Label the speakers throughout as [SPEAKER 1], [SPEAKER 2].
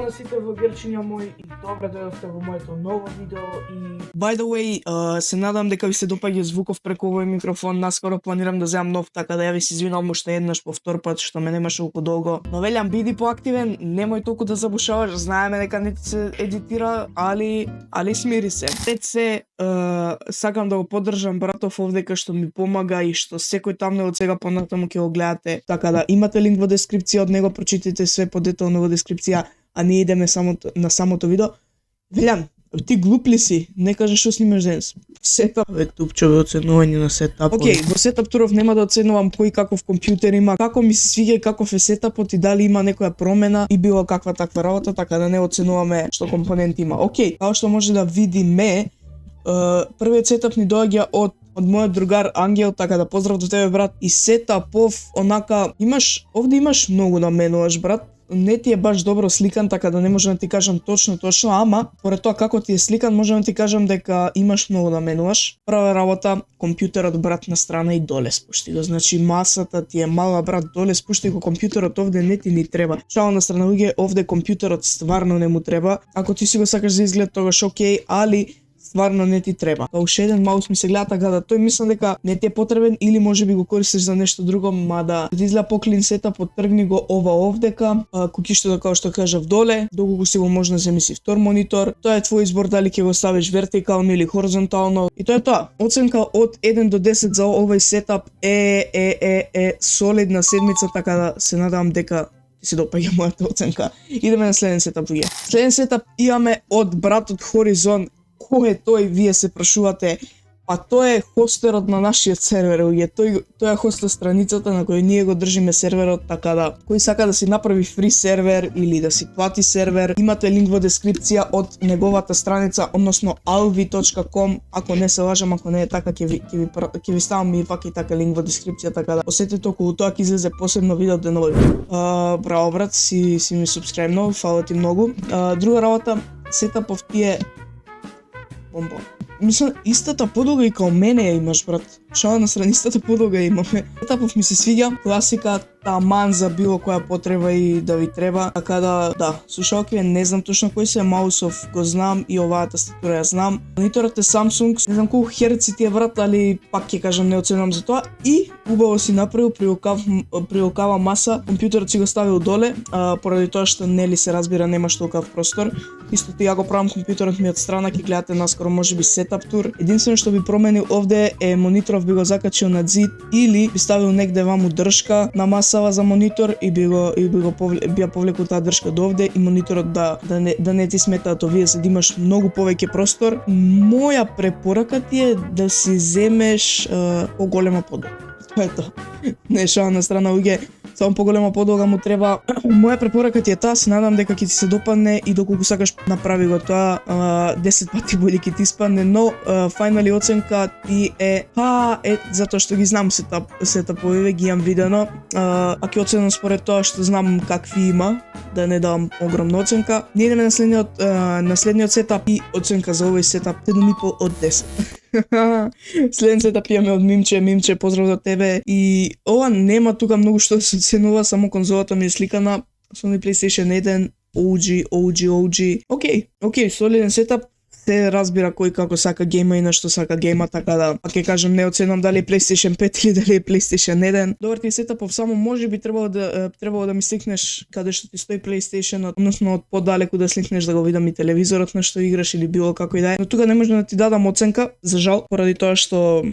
[SPEAKER 1] на сите влагерчиња мои и добре дојдовте во моето ново видео и
[SPEAKER 2] By the way, се надам дека ви се допаѓа звуков преку овој микрофон. Наскоро планирам да земам нов, така да ја ви се извинувам уште еднаш по втор пат што ме немаше толку долго. Но велјам, биди поактивен, немој толку да забушаваш, знаеме дека не ти се едитира, али смири се. Пред се, сакам да го поддржам братов овде кај што ми помага и што секој тамне од сега понатаму ќе го гледате. Така да имате линк во дескрипција, од него прочитайте све подетално во дескрипција, а ние идеме на самото видео. Велјам, ти глуп ли си? Не кажеш што снимаш денес. Сетап, тупчови оценување на сетап. Океј, во сетап туров нема да оценувам кој каков компјутер има, како ми се свиѓа и каков е сетапот и дали има некоја промена и било каква таква работа, така да не оценуваме што компонент има. Океј, као што може да видиме, првиот сетап ни доаѓа од мојот другар Ангел, така да поздрав до тебе брат. И сетапов онака овде имаш многу да менуваш брат. Не ти е баш добро сликан, така да не можам да ти кажам точно, ама поред тоа како ти е сликан, можам да ти кажам дека имаш многу да менуваш. Прва работа, компјутерот брат на страна и доле спушти го. Значи масата ти е мала брат, доле спушти го компјутерот, овде не ти ни треба. Шала на страна луѓе, овде компјутерот стварно не му треба. Ако ти си го сакаш за изглед, тогаш окей, али стварно не ти треба. Па уште еден маус ми се гледа, така да тој мислам дека не ти е потребен или можеби го користиш за нешто друго, мада да изгледа поклин сетап, оттргни го ова овдека, куќиштото како што кажав доле, доколку си го можна земи си втор монитор. Тоа е твој избор дали ќе го ставиш вертикално или хоризонтално. И тоа е тоа. Оценка од 1 до 10 за овој сетап е солидна седмица, така да се надевам дека ти се допаѓа мојата оценка. Идеме на следен сетап луѓе. Следен сетап имаме од братот Хоризон. Кој е тој, вие се прашувате? Па тој е хостерот на нашиот сервер, тој е хостер страницата на која ние го држиме серверот, така да кој сака да си направи фри сервер или да си плати сервер, имате линк во дескрипција од неговата страница, односно alvi.com, ако не се лажам, ако не е така ќе ви ставам и вака и така линк во дескрипција, така да осетите околу тоа ќе излезе посебно видео денови. Браво брат, си ми субскрајбнал, фала ти многу. Друга работа, сетапов ти е бомба. Мислам, истата подолга и као мене ја имаш, брат. Шала на страна, истата подолга имаме. Сетапов ми се свиѓа, класика, таман за било која потреба и да ви треба. Така да, слушалки, не знам точно кој се маусов, го знам и оваа тастатура ја знам. Мониторот е Samsung, не знам колку херци ти е брат, али пак ќе кажам не оценувам за тоа. И убаво си направил приокава маса, компјутерот си го ставил доле, поради тоа што нели се разбира немаш толков простор. Исто ти ја го правам компјутерот ми од страна, ќе гледате наскоро можеби сетап тур. Единствено што би променил овде е мониторов би го закачил на зид или би ставил негде ваму дршка на масава за монитор и би ја повлекол таа дршка до овде и мониторот да не ти смета вие се да имаш многу повеќе простор. Моја препорака ти е да си земеш поголема подолга. Тоа е тоа. Не шала на страна луѓе. Само поголема подолга му треба. Моја препорака ти е таа, се надам дека ќе ти се допадне и доколку сакаш направи го тоа, 10 пати боље ќе ти испадне, но фајнали оценка ти е затоа што ги знам сетаповиве, ги имам видено, а ќе оценам според тоа што знам какви има, да не давам огромна оценка. Ние идеме на следниот сетап и оценка за овој сетап 7,5 од 10. Следен сетап имаме од Мимче, поздрав до тебе. И ова нема тука многу што се оценува, само конзолата ми е сликана, Sony PlayStation 1, OG. Океј, солиден сетап. Се разбира кој како сака гейма и на што сака гейма, така да, ќе кажам не оценувам дали е PlayStation 5 или дали е PlayStation 1. Добар ти сетапов, само можеби требало да ми сликнеш каде што ти стои PlayStation, односно од подалеку да сликнеш да го видам и телевизорот на што играш или било како и да е. Но тука не можам да ти дадам оценка, за жал, поради тоа што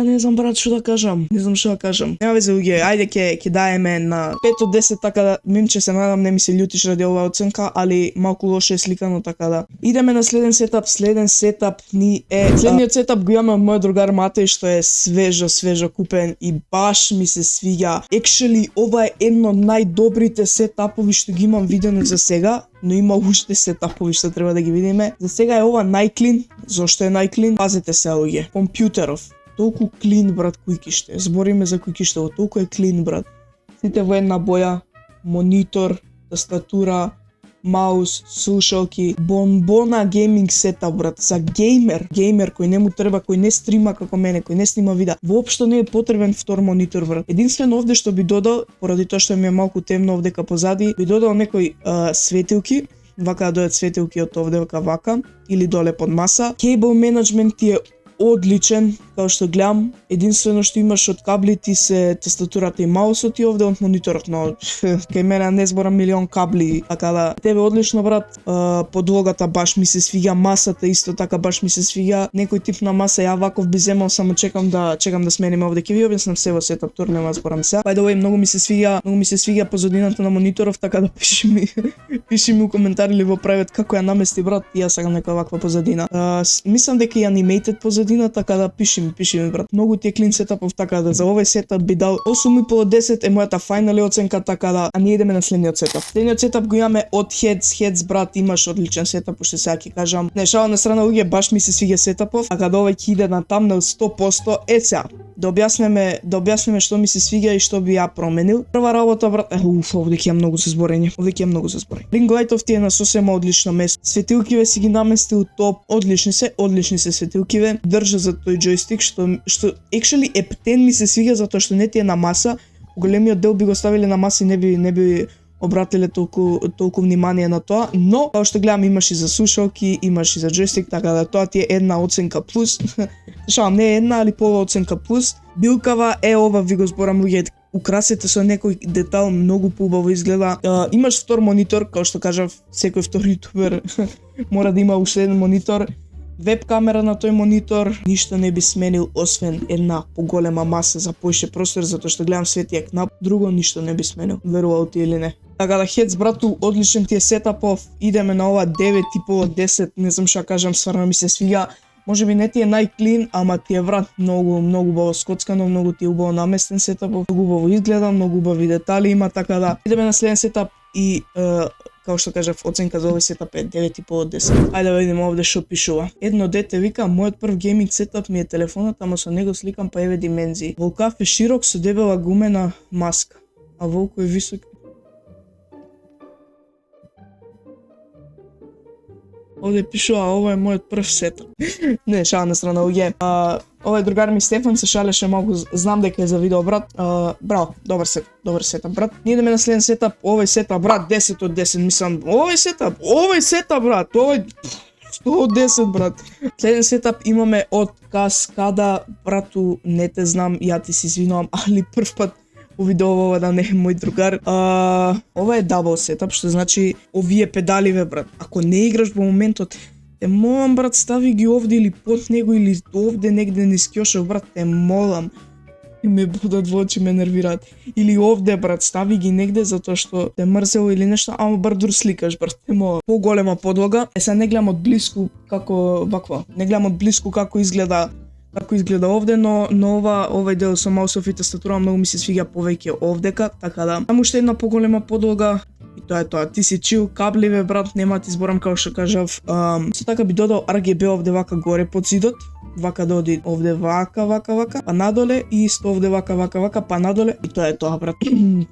[SPEAKER 2] не знам брат што да кажам. Нема везе луѓе, ајде ќе даеме на 5 од 10, така да Мимче се надам не ми се љутиш ради оваа оценка, али малку лоше е сликано, така да. Идеме на следен сетап ни е следниот сетап го имаме од мојот другар Матеј што е свежо купен и баш ми се свиѓа. Actually ова е едно од најдобрите сетапови што ги имам видено за сега, но има уште сетапови што треба да ги видиме. За сега е ова најклин. Зошто е најклин? Пазете се луѓе. Компјутеров толку клин брат кујкиште. Збориме за кујкиште, толку е клин брат. Сите во една боја, монитор, тастатура, маус, слушалки, бомбона гейминг сетап, брат, за геймер кој не му треба, кој не стрима како мене, кој не снима видеа. Воопшто не е потребен втор монитор, брат. Единствено овде што би додал, поради тоа што ми е малку темно овдека позади, би додал некои светилки, вака да дојат светилки од овде вака, или доле под маса. Cable management ти е одличен, као што гледам. Единствено што имаш од каблите се тастатурата и маусот и овде од мониторот, но кај мене не зборам милион кабли, така да тебе одлично, брат. Подлогата баш ми се свиѓа, масата исто така баш ми се свиѓа. Некој тип на маса ја ваков би земал, само чекам да смениме овде. Ќе ви објаснам се во сетап тур, нема зборам сега. By the way, многу ми се свиѓа позадината на мониторов, така да пиши ми у коментари или во превод како ја намести, брат. Јас сакам нека ваква позадина. Мислам дека е animated позадина, така да пиши ми, брат. Многу ти е клин сетапов, така да за овој сетап би дал 8,5 од 10 е мојата фајнал оценка, така да, а ние идеме на следниот сетап. Следниот сетап го имаме од Heads, брат, имаш одличен сетап, уште сега ќе кажам. Не, шала на страна, луѓе, баш ми се свиѓа сетапов, така да овој ќе иде на тамнел 100%. Сега, да објасниме што ми се свиѓа и што би ја променил. Прва работа, брат, овде ќе многу за зборење. Ring light-ов ти е на сосема одлично место. Светилкиве си ги наместил топ, одлични се светилкиве. Држа за тој джойстик што actually ептен ми се свиѓа затоа што не ти е на маса. Големиот дел би го ставиле на маса и не би обратиле толку внимание на тоа, но како што гледам имаш и за слушалки, имаш и за джойстик, така да тоа ти е една оценка плюс. Шалам, не е една, али пола оценка плюс. Билкава е ова, ви го зборам, луѓе, украсете со некој детал, многу поубаво изгледа. Имаш втор монитор, како што кажав, секој втор јутубер мора да има уште еден монитор. Веб камера на тој монитор, ништо не би сменил освен една поголема маса за поише простор, затоа што гледам светија кнап, друго ништо не би сменил, верувал ти или не. Така да, Heads, брату, одличен ти е сетапов, идеме на ова 9,5 од 10, не знам што кажам, стварно ми се свиѓа. Може би не ти е најклин, ама ти е, брат, многу убаво скоцкано, многу ти е убаво наместен сетапов, многу убаво изгледа, многу убави детали има, така да идеме на следен сетап и како што кажав, оценка за овој сетап е 9,5 од 10. Ајде да видиме овде што пишува. Едно дете вика, мојот прв гейминг сетап ми е телефонот, ама со него сликам па еве димензии. Волкав е широк со дебела гумена маска, а Волко е висок. Овде пишува, ова е мојот прв сетап. Не, шала на страна, луѓе. Овој другар ми Стефан се шалеше малку, знам дека е за видео, брат. Браво, добар сетап, брат. Ние идеме на следен сетап, овој сетап, брат, 10 од 10, мислам, овој сетап, брат, овој 100 од 10, брат. Следен сетап имаме од Каскада, брату, не те знам, ја ти се извинувам, али прв пат увидов ова да не е мој другар. Ова е дабл сетап, што значи овие педаливе, брат. Ако не играш во моментот, те молам, брат, стави ги овде или под него или овде негде низ кјошов, брат, те молам. И ме будат во очи, ме нервираат. Или овде, брат, стави ги негде затоа што те мрзело или нешто, ама бар дур сликаш, брат, те молам. Поголема подлога. Сега не гледам од блиску како ваква. Не гледам од блиску како изгледа овде, но овој дел со маусов и тастатура многу ми се свиѓа повеќе овдека, така да. Само уште една поголема подлога и тоа е тоа. Ти си чил, кабливе, брат, нема ти зборам како што кажав. Со така би додал RGB овде вака горе под зидот, вака да оди овде вака, па надоле и исто овде вака, па надоле и тоа е тоа, брат.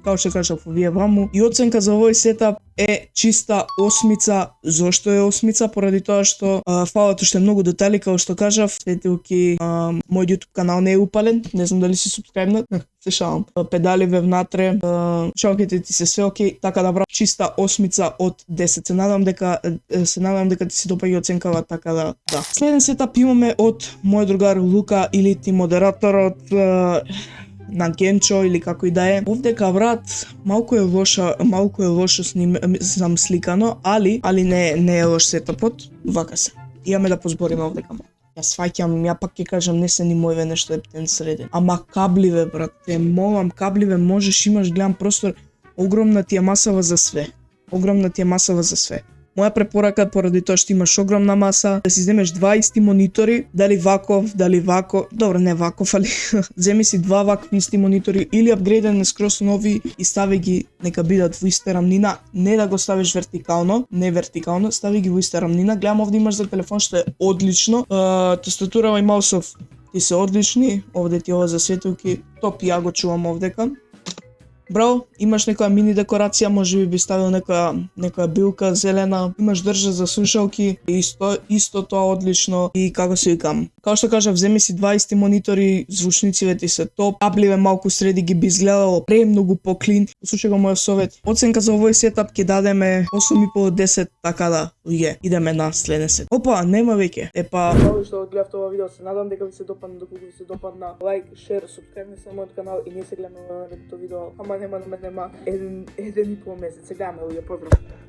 [SPEAKER 2] Како што кажав, овие ваму. И оценка за овој сетап е чиста 8. Зошто е 8? Поради тоа што фалат уште многу детали, како што кажав, светилки, мој YouTube канал не е упален, не знам дали си субскрайбнат, се шалам. Педаливе внатре, шалките ти се све окей, така да, брат, чиста 8 од 10. Се надам дека ти се допаѓа оценкава, така да. Следен сетап имаме од мој другар Лука или ти модераторот на Генчо или како и да е. Овдека, брат, малку е лошо сам сликано, али не е лош сетапот. Вака се. Имаме да позбориме овдека. Ја сваќам, ја пак ќе кажам, не се ни мојве нешто ептен среден. Ама кабливе, брат, те молам, кабливе можеш, имаш голем простор, огромна ти е масава за све. Моја препорака, поради тоа што имаш огромна маса, да си земеш 20 монитори, дали ваков, добро, не ваков, али земи си 2 вакви исти монитори или апгрейден скрос нови и стави ги, нека бидат во иста рамнина, не да го ставиш вертикално, стави ги во иста рамнина. Гледам овде имаш за телефон што е одлично, тастатурава и маусов ти се одлични, овде ти ова за светилки, топ, ја го чувам овдека. Браво, имаш некоја мини декорација, може би ставил некоја билка зелена, имаш држа за слушалки, исто тоа одлично и како се викам. Како што кажав, вземи си 20 монитори, звучниците ти се топ, кабливе малку среди ги би изгледало премногу поклин. Послушај го мојот совет. Оценка за овој сетап ќе дадеме 8,5 од 10, така да, идеме на следен сет. Опа, нема веќе.
[SPEAKER 1] Много што гледавте ова видео, се надам дека ви се допадна, доколку ви се допадна, лайк, шер, субскрайбнете се на мојот канал и ние се гледаме во наредното видео, ама нема 1,5 месец, се гледаме, луѓе, поздрав.